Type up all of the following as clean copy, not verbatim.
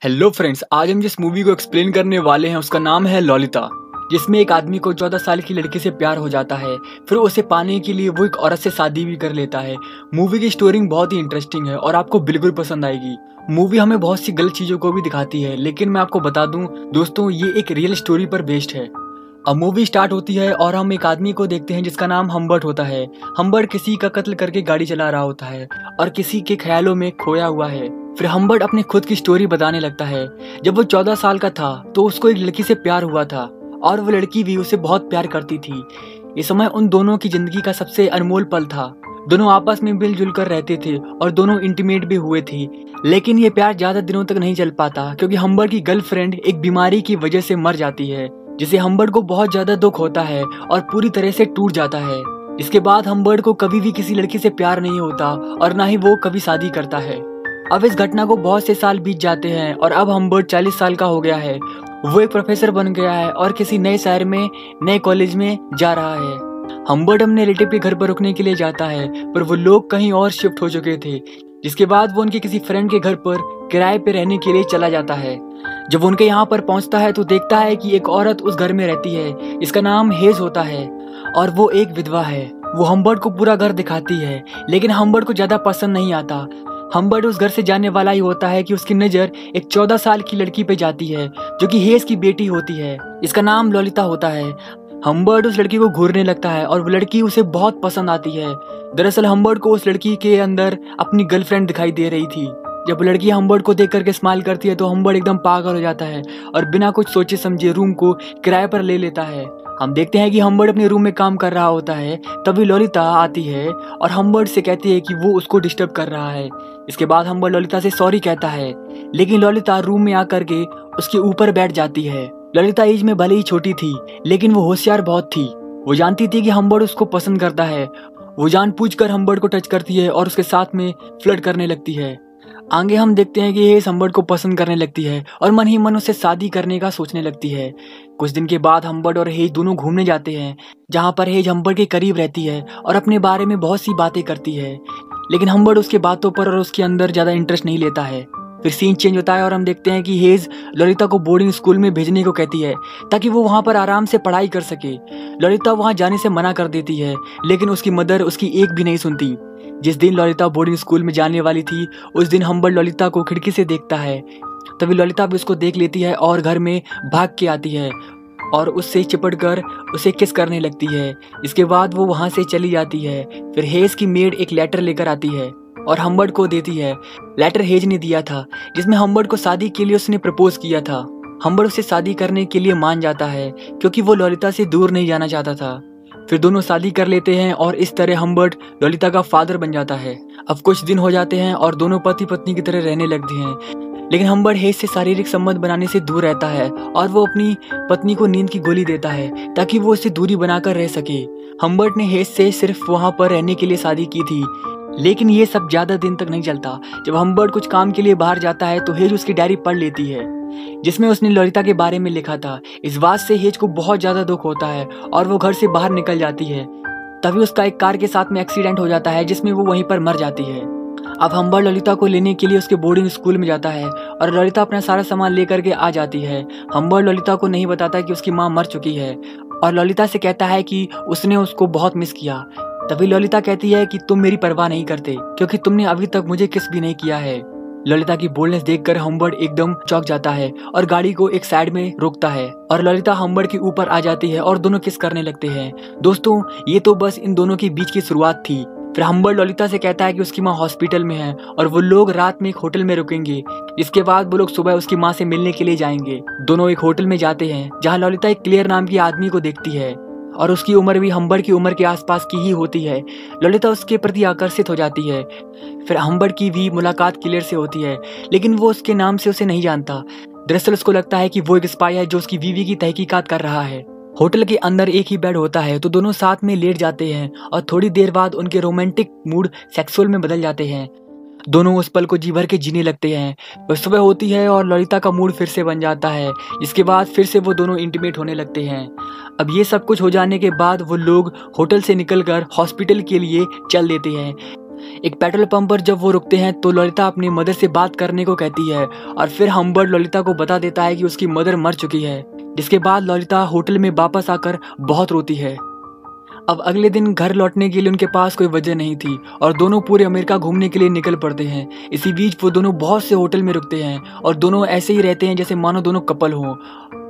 Hello friends, आज हम जिस मूवी को एक्सप्लेन करने वाले हैं उसका नाम है ललिता। जिसमें एक आदमी को 14 साल की लड़की से प्यार हो जाता है, फिर उसे पाने के लिए वो एक औरत से शादी भी कर लेता है। मूवी की स्टोरी बहुत ही इंटरेस्टिंग है और आपको बिल्कुल पसंद आएगी। मूवी हमें बहुत सी गलत चीजों को भी दिखाती है, लेकिन मैं आपको बता दूं दोस्तों, ये एक रियल स्टोरी पर बेस्ड है। अब मूवी स्टार्ट होती है और हम एक आदमी को देखते हैं जिसका नाम हम्बर्ट होता है। हम्बर्ट किसी का कत्ल करके गाड़ी चला रहा होता है और किसी के ख्यालों में खोया हुआ है। फिर हम्बर्ट अपनी खुद की स्टोरी बताने लगता है। जब वो 14 साल का था तो उसको एक लड़की से प्यार हुआ था और वो लड़की भी उसे बहुत प्यार करती थी। इस समय उन दोनों की जिंदगी का सबसे अनमोल पल था। दोनों आपस में मिलजुल कर रहते थे और दोनों इंटीमेट भी हुए थे। लेकिन ये प्यार ज्यादा दिनों तक नहीं चल पाता क्योंकि हम्बर्ट की गर्लफ्रेंड एक बीमारी की वजह से मर जाती है, जिसे हम्बर्ट को बहुत ज्यादा दुख होता है और पूरी तरह से टूट जाता है। इसके बाद हम्बर्ट को कभी भी किसी लड़की से प्यार नहीं होता और ना ही वो कभी शादी करता है। अब इस घटना को बहुत से साल बीत जाते हैं और अब हम्बर्ट 40 साल का हो गया है। वो एक प्रोफेसर बन गया है और किसी नए शहर में नए कॉलेज में जा रहा है। हम्बर्ट अपने रिलेटिव के घर पर रुकने के लिए जाता है, पर वो लोग कहीं और शिफ्ट हो चुके थे। जिसके बाद वो उनके किसी फ्रेंड के घर पर किराए पे रहने के लिए चला जाता है। जब उनके यहाँ पर पहुंचता है तो देखता है कि एक औरत उस घर में रहती है। इसका नाम हेज होता है और वो एक विधवा है। वो हम्बर्ट को पूरा घर दिखाती है, लेकिन हम्बर्ट को ज्यादा पसंद नहीं आता। हम्बर्ट उस घर से जाने वाला ही होता है कि उसकी नजर एक 14 साल की लड़की पे जाती है जो कि हेज की बेटी होती है। इसका नाम ललिता होता है। हम्बर्ट उस लड़की को घूरने लगता है और वो लड़की उसे बहुत पसंद आती है। दरअसल हम्बर्ट को उस लड़की के अंदर अपनी गर्लफ्रेंड दिखाई दे रही थी। जब लड़की हम्बर्ट को देख करके स्माइल करती है तो हम्बर्ट एकदम पागल हो जाता है और बिना कुछ सोचे समझे रूम को किराए पर ले लेता है। हम देखते हैं कि हम्बर्ट अपने रूम में काम कर रहा होता है, तभी ललिता आती है और हम्बर्ट से कहती है कि वो उसको डिस्टर्ब कर रहा है। इसके बाद हम्बर्ट ललिता से सॉरी कहता है, लेकिन ललिता रूम में आकर के उसके ऊपर बैठ जाती है। ललिता एज में भले ही छोटी थी, लेकिन वो होशियार बहुत थी। वो जानती थी कि हम्बर्ट उसको पसंद करता है। वो जानबूझकर हम्बर्ट को टच करती है और उसके साथ में फ्लर्ट करने लगती है। आगे हम देखते हैं कि हेज हम्बर्ट को पसंद करने लगती है और मन ही मन उससे शादी करने का सोचने लगती है। कुछ दिन के बाद हम्बर्ट और हेज दोनों घूमने जाते हैं, जहाँ पर हेज हम्बर्ट के करीब रहती है और अपने बारे में बहुत सी बातें करती है, लेकिन हम्बर्ट उसके बातों पर और उसके अंदर ज्यादा इंटरेस्ट नहीं लेता है। फिर सीन चेंज होता है और हम देखते हैं कि हेज ललिता को बोर्डिंग स्कूल में भेजने को कहती है ताकि वो वहाँ पर आराम से पढ़ाई कर सके। ललिता वहाँ जाने से मना कर देती है, लेकिन उसकी मदर उसकी एक भी नहीं सुनती। जिस दिन ललिता बोर्डिंग स्कूल में जाने वाली थी उस दिन हम्बर्ट ललिता को खिड़की से देखता है। तभी ललिता भी उसको देख लेती है और घर में भाग के आती है और उससे चिपट कर उसे किस करने लगती है। इसके बाद वो वहाँ से चली जाती है। फिर हेज की मेड एक लेटर लेकर आती है और हम्बर्ट को देती है। लेटर हेज ने दिया था जिसमें हम्बर्ट को शादी के लिए उसने प्रपोज किया था। हम्बर्ट उसे शादी करने के लिए मान जाता है क्योंकि वो ललिता से दूर नहीं जाना चाहता था। फिर दोनों शादी कर लेते हैं और इस तरह हम्बर्ट ललिता का फादर बन जाता है। अब कुछ दिन हो जाते हैं और दोनों पति पत्नी की तरह रहने लगते हैं, लेकिन हम्बर्ट हेज से शारीरिक संबंध बनाने से दूर रहता है और वो अपनी पत्नी को नींद की गोली देता है ताकि वो उससे दूरी बनाकर रह सके। हम्बर्ट ने हेज से सिर्फ वहाँ पर रहने के लिए शादी की थी, लेकिन ये सब ज्यादा दिन तक नहीं चलता। जब हम्बर्ट कुछ काम के लिए बाहर जाता है तो हेज उसकी डायरी पढ़ लेती है जिसमें उसने ललिता के बारे में लिखा था। इस बात से हेज को बहुत ज्यादा दुख होता है और वो घर से बाहर निकल जाती है। तभी उसका एक कार के साथ में एक्सीडेंट हो जाता है जिसमें वो वहीं पर मर जाती है। अब हम्बर्ट ललिता को लेने के लिए उसके बोर्डिंग स्कूल में जाता है और ललिता अपना सारा सामान लेकर के आ जाती है। हम्बर्ट ललिता को नहीं बताता कि उसकी माँ मर चुकी है और ललिता से कहता है कि उसने उसको बहुत मिस किया। तभी ललिता कहती है कि तुम मेरी परवाह नहीं करते क्योंकि तुमने अभी तक मुझे किस भी नहीं किया है। ललिता की बोल्डनेस देखकर हम्बर्ट एकदम चौंक जाता है और गाड़ी को एक साइड में रोकता है और ललिता हम्बर्ट के ऊपर आ जाती है और दोनों किस करने लगते हैं। दोस्तों, ये तो बस इन दोनों के बीच की शुरुआत थी। फिर हम्बर्ट ललिता से कहता है कि उसकी माँ हॉस्पिटल में है और वो लोग रात में एक होटल में रुकेंगे। इसके बाद वो लोग सुबह उसकी माँ से मिलने के लिए जाएंगे। दोनों एक होटल में जाते हैं जहाँ ललिता एक क्लियर नाम के आदमी को देखती है और उसकी उम्र भी हम्बर्ट की उम्र के आसपास की ही होती है। ललिता उसके प्रति आकर्षित हो जाती है। फिर हम्बर्ट की भी मुलाकात क्लियर से होती है, लेकिन वो उसके नाम से उसे नहीं जानता। दरअसल उसको लगता है कि वो एक स्पाई है जो उसकी बीवी की तहकीकात कर रहा है। होटल के अंदर एक ही बेड होता है तो दोनों साथ में लेट जाते हैं और थोड़ी देर बाद उनके रोमांटिक मूड सेक्सुअल में बदल जाते हैं। दोनों उस पल को जी भर के जीने लगते हैं। सुबह होती है और ललिता का मूड फिर से बन जाता है। इसके बाद फिर से वो दोनों इंटीमेट होने लगते हैं। अब ये सब कुछ हो जाने के बाद वो लोग होटल से निकलकर हॉस्पिटल के लिए चल देते हैं। एक पेट्रोल पंप पर जब वो रुकते हैं तो ललिता अपनी मदर से बात करने को कहती है और फिर हम्बर्ट ललिता को बता देता है कि उसकी मदर मर चुकी है, जिसके बाद ललिता होटल में वापस आकर बहुत रोती है। अब अगले दिन घर लौटने के लिए उनके पास कोई वजह नहीं थी और दोनों पूरे अमेरिका घूमने के लिए निकल पड़ते हैं। इसी बीच वो दोनों बहुत से होटल में रुकते हैं और दोनों ऐसे ही रहते हैं जैसे मानो दोनों कपल हों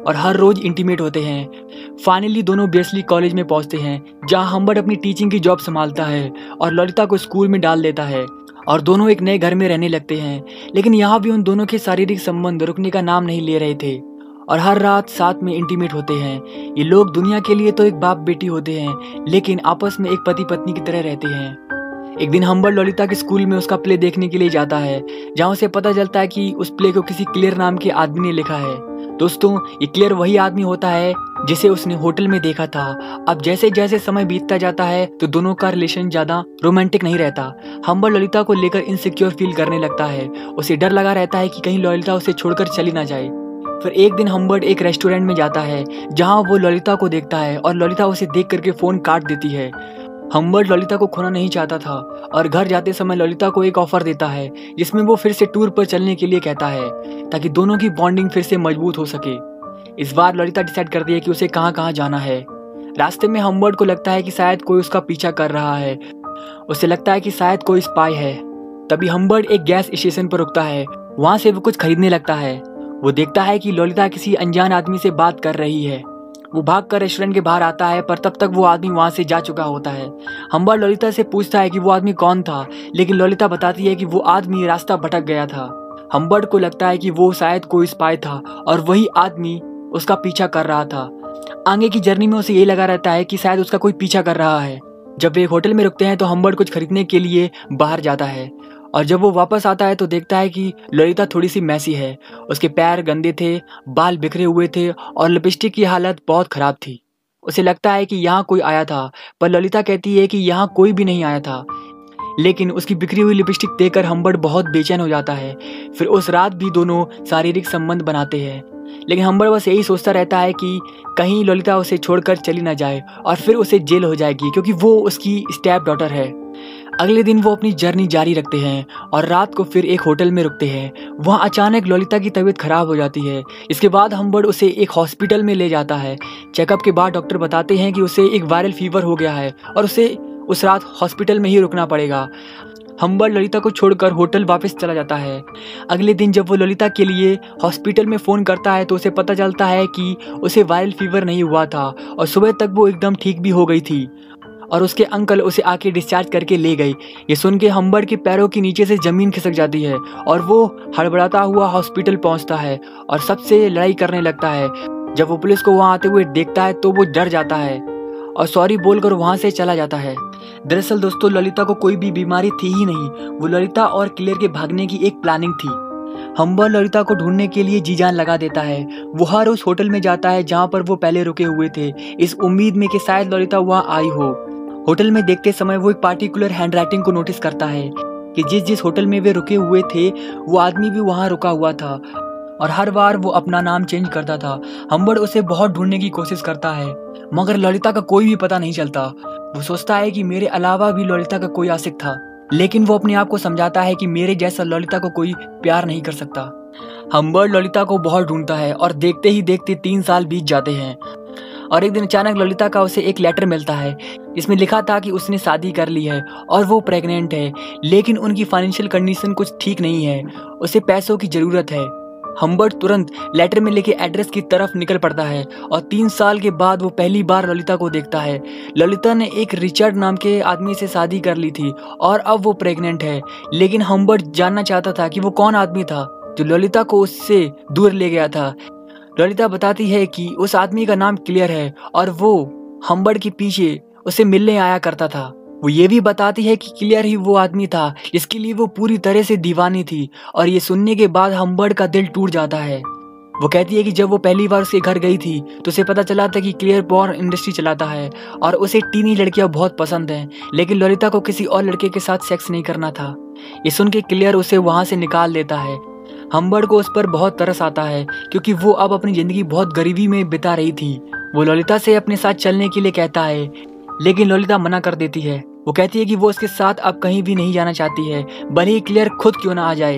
और हर रोज इंटीमेट होते हैं। फाइनली दोनों बेस्ली कॉलेज में पहुंचते हैं जहां हम्बर्ट अपनी टीचिंग की जॉब संभालता है और ललिता को स्कूल में डाल देता है और दोनों एक नए घर में रहने लगते हैं। लेकिन यहाँ भी उन दोनों के शारीरिक संबंध रुकने का नाम नहीं ले रहे थे और हर रात साथ में इंटीमेट होते हैं। ये लोग दुनिया के लिए तो एक बाप बेटी होते हैं, लेकिन आपस में एक पति पत्नी की तरह रहते हैं। एक दिन हम्बर्ट ललिता के स्कूल में उसका प्ले देखने के लिए जाता है, जहाँ उसे पता चलता है कि उस प्ले को किसी क्लियर नाम के आदमी ने लिखा है। दोस्तों, ये क्लियर वही आदमी होता है जिसे उसने होटल में देखा था। अब जैसे जैसे समय बीतता जाता है तो दोनों का रिलेशन ज्यादा रोमांटिक नहीं रहता। हम्बर्ट ललिता को लेकर इनसिक्योर फील करने लगता है। उसे डर लगा रहता है कि कहीं ललिता उसे छोड़कर चली ना जाए। फिर एक दिन हम्बर्ट एक रेस्टोरेंट में जाता है जहां वो ललिता को देखता है और ललिता उसे देख करके फोन काट देती है। हम्बर्ट ललिता को खोना नहीं चाहता था और घर जाते समय ललिता को एक ऑफर देता है जिसमें वो फिर से टूर पर चलने के लिए कहता है ताकि दोनों की बॉन्डिंग फिर से मजबूत हो सके। इस बार ललिता डिसाइड करती है कि उसे कहाँ कहाँ जाना है। रास्ते में हम्बर्ट को लगता है कि शायद कोई उसका पीछा कर रहा है। उसे लगता है कि शायद कोई स्पाई है। तभी हम्बर्ट एक गैस स्टेशन पर रुकता है। वहां से वो कुछ खरीदने लगता है। वो देखता है कि ललिता किसी अनजान आदमी से बात कर रही है। वो भागकर रेस्टोरेंट के बाहर आता है, पर तब तक वो आदमी वहां से जा चुका होता है। हम्बर्ट ललिता से पूछता है कि वो आदमी कौन था, लेकिन ललिता बताती है कि वो आदमी रास्ता भटक गया था। हम्बर्ट को लगता है कि वो शायद कोई स्पाई था और वही आदमी उसका पीछा कर रहा था। आगे की जर्नी में उसे ये लगा रहता है कि शायद उसका कोई पीछा कर रहा है। जब वे एक होटल में रुकते हैं तो हम्बर्ट कुछ खरीदने के लिए बाहर जाता है और जब वो वापस आता है तो देखता है कि ललिता थोड़ी सी मैसी है। उसके पैर गंदे थे, बाल बिखरे हुए थे और लिपस्टिक की हालत बहुत खराब थी। उसे लगता है कि यहाँ कोई आया था, पर ललिता कहती है कि यहाँ कोई भी नहीं आया था। लेकिन उसकी बिखरी हुई लिपस्टिक देखकर हम्बर्ट बहुत बेचैन हो जाता है। फिर उस रात भी दोनों शारीरिक संबंध बनाते हैं, लेकिन हम्बर्ट बस यही सोचता रहता है कि कहीं ललिता उसे छोड़कर चली ना जाए और फिर उसे जेल हो जाएगी, क्योंकि वो उसकी स्टेप डॉटर है। अगले दिन वो अपनी जर्नी जारी रखते हैं और रात को फिर एक होटल में रुकते हैं। वहाँ अचानक ललिता की तबीयत खराब हो जाती है। इसके बाद हम्बर्ट उसे एक हॉस्पिटल में ले जाता है। चेकअप के बाद डॉक्टर बताते हैं कि उसे एक वायरल फीवर हो गया है और उसे उस रात हॉस्पिटल में ही रुकना पड़ेगा। हम्बर्ट ललिता को छोड़कर होटल वापस चला जाता है। अगले दिन जब वो ललिता के लिए हॉस्पिटल में फ़ोन करता है तो उसे पता चलता है कि उसे वायरल फीवर नहीं हुआ था और सुबह तक वो एकदम ठीक भी हो गई थी और उसके अंकल उसे आके डिस्चार्ज करके ले गई। ये सुन के हम्बर्ट के पैरों के नीचे से ज़मीन खिसक जाती है और वो हड़बड़ाता हुआ हॉस्पिटल पहुंचता है और सबसे लड़ाई करने लगता है। जब वो पुलिस को वहाँ आते हुए देखता है तो वो डर जाता है और सॉरी बोलकर वहाँ से चला जाता है। दरअसल दोस्तों, ललिता को कोई भी बीमारी थी ही नहीं। वो ललिता और क्लियर के भागने की एक प्लानिंग थी। हम्बर्ट ललिता को ढूंढने के लिए जी जान लगा देता है। वो हर उस होटल में जाता है जहाँ पर वो पहले रुके हुए थे, इस उम्मीद में कि शायद ललिता वहाँ आई हो। होटल में देखते समय वो एक पार्टिकुलर हैंडराइटिंग को नोटिस करता है कि जिस जिस होटल में वे रुके हुए थे वो आदमी भी वहाँ रुका हुआ था और हर बार वो अपना नाम चेंज करता था। हम्बर्ट उसे बहुत ढूंढने की कोशिश करता है, मगर ललिता का कोई भी पता नहीं चलता। वो सोचता है कि मेरे अलावा भी ललिता का कोई आशिक था, लेकिन वो अपने आप को समझाता है कि मेरे जैसा ललिता को कोई प्यार नहीं कर सकता। हम्बर्ट ललिता को बहुत ढूंढता है और देखते ही देखते 3 साल बीत जाते हैं और एक दिन अचानक ललिता का उसे एक लेटर मिलता है जिसमें लिखा था कि उसने शादी कर ली है और वो प्रेग्नेंट है, लेकिन उनकी फाइनेंशियल कंडीशन कुछ ठीक नहीं है, उसे पैसों की जरूरत है। हम्बर्ट तुरंत लेटर में लिखे एड्रेस की तरफ निकल पड़ता है और 3 साल के बाद वो पहली बार ललिता को देखता है। ललिता ने एक रिचर्ड नाम के आदमी से शादी कर ली थी और अब वो प्रेग्नेंट है, लेकिन हम्बर्ट जानना चाहता था कि वो कौन आदमी था जो ललिता को उससे दूर ले गया था। ललिता बताती है कि उस आदमी का नाम क्लियर है और वो हम्बर्ट के पीछे उसे मिलने आया करता था। वो ये भी बताती है कि क्लियर ही वो आदमी था जिसके लिए वो पूरी तरह से दीवानी थी और ये सुनने के बाद हम्बर्ट का दिल टूट जाता है। वो कहती है कि जब वो पहली बार उसके घर गई थी तो उसे पता चला था कि क्लियर पॉर्न इंडस्ट्री चलाता है और उसे टीनी लड़कियां बहुत पसंद हैं, लेकिन ललिता को किसी और लड़के के साथ सेक्स नहीं करना था। ये सुन के क्लियर उसे वहां से निकाल देता है। हम्बर्ट को उस पर बहुत तरस आता है क्योंकि वो अब अपनी जिंदगी बहुत गरीबी में बिता रही थी। वो ललिता से अपने साथ चलने के लिए कहता है, लेकिन ललिता मना कर देती है। वो कहती है कि वो उसके साथ अब कहीं भी नहीं जाना चाहती है, भले ही क्लेयर खुद क्यों ना आ जाए।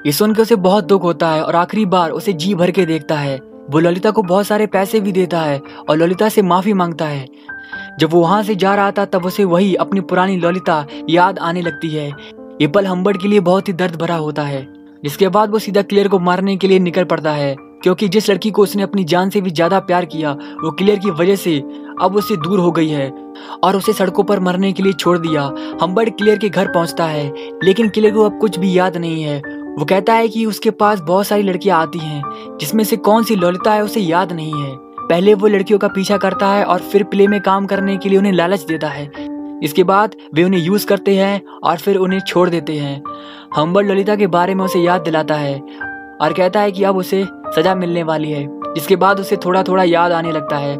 ये सुन के उसे बहुत दुख होता है और आखिरी बार उसे जी भर के देखता है। वो ललिता को बहुत सारे पैसे भी देता है और ललिता से माफी मांगता है। जब वो वहां से जा रहा था तब उसे वही अपनी पुरानी ललिता याद आने लगती है। ये पल हम्बर्ट के लिए बहुत ही दर्द भरा होता है, जिसके बाद वो सीधा क्लेयर को मारने के लिए निकल पड़ता है, क्योंकि जिस लड़की को उसने अपनी जान से भी ज्यादा प्यार किया वो क्लेयर की वजह से अब उससे दूर हो गई है और उसे सड़कों पर मरने के लिए छोड़ दिया। हम्बर्ट क्लेयर के घर पहुंचता है, लेकिन क्लेयर को अब कुछ भी याद नहीं है। वो कहता है कि उसके पास बहुत सारी लड़कियां आती हैं, जिसमें से कौन सी ललिता है उसे याद नहीं है। पहले वो लड़कियों का पीछा करता है और फिर प्ले में काम करने के लिए उन्हें लालच देता है। इसके बाद वे उन्हें यूज करते हैं और फिर उन्हें छोड़ देते हैं। हम्बर्ट ललिता के बारे में उसे याद दिलाता है और कहता है कि अब उसे सजा मिलने वाली है, जिसके बाद उसे थोड़ा थोड़ा याद आने लगता है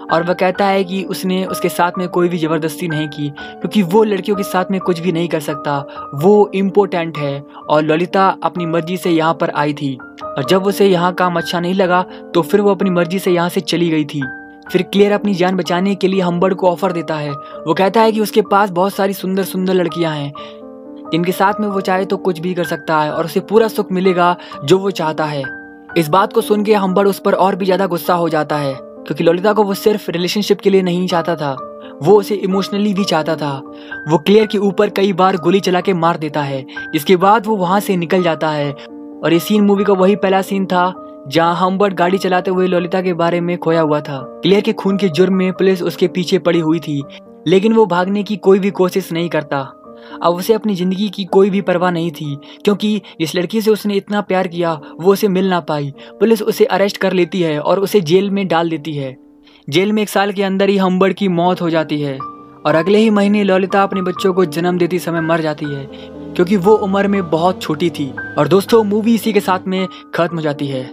और वह कहता है कि उसने उसके साथ में कोई भी जबरदस्ती नहीं की, क्योंकि वो लड़कियों के साथ में कुछ भी नहीं कर सकता, वो इम्पोर्टेंट है और ललिता अपनी मर्जी से यहाँ पर आई थी और जब उसे यहाँ काम अच्छा नहीं लगा तो फिर वो अपनी मर्जी से यहाँ से चली गई थी। फिर क्लेयर अपनी जान बचाने के लिए हम्बर्ट को ऑफर देता है। वो कहता है कि उसके पास बहुत सारी सुंदर सुंदर लड़कियां हैं, जिनके साथ में वो चाहे तो कुछ भी कर सकता है और उसे पूरा सुख मिलेगा जो वो चाहता है। इस बात को सुन के हम्बर्ट उस पर और भी ज्यादा गुस्सा हो जाता है, क्योंकि ललिता को वो सिर्फ रिलेशनशिप के लिए नहीं चाहता था, वो उसे इमोशनली भी चाहता था। वो क्लेयर के ऊपर कई बार गोली चला के मार देता है, जिसके बाद वो वहां से निकल जाता है। और ये सीन मूवी का वही पहला सीन था जहां हम्बर्ट गाड़ी चलाते हुए ललिता के बारे में खोया हुआ था। क्लेयर के खून के जुर्म में पुलिस उसके पीछे पड़ी हुई थी, लेकिन वो भागने की कोई भी कोशिश नहीं करता। अब उसे अपनी जिंदगी की कोई भी परवाह नहीं थी, क्योंकि इस लड़की से उसने इतना प्यार किया वो उसे मिल ना पाई। पुलिस उसे अरेस्ट कर लेती है और उसे जेल में डाल देती है। जेल में 1 साल के अंदर ही हम्बर्ट की मौत हो जाती है और अगले ही महीने ललिता अपने बच्चों को जन्म देते समय मर जाती है, क्योंकि वो उम्र में बहुत छोटी थी। और दोस्तों, मूवी इसी के साथ में खत्म हो जाती है।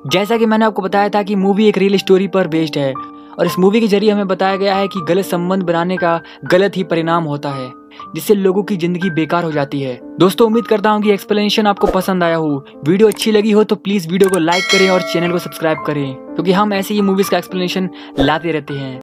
जैसा कि मैंने आपको बताया था कि मूवी एक रियल स्टोरी पर बेस्ड है और इस मूवी के जरिए हमें बताया गया है कि गलत संबंध बनाने का गलत ही परिणाम होता है, जिससे लोगों की जिंदगी बेकार हो जाती है। दोस्तों, उम्मीद करता हूँ कि एक्सप्लेनेशन आपको पसंद आया हो। वीडियो अच्छी लगी हो तो प्लीज वीडियो को लाइक करें और चैनल को सब्सक्राइब करें, क्योंकि हम ऐसे ही मूवीज का एक्सप्लेनेशन लाते रहते हैं।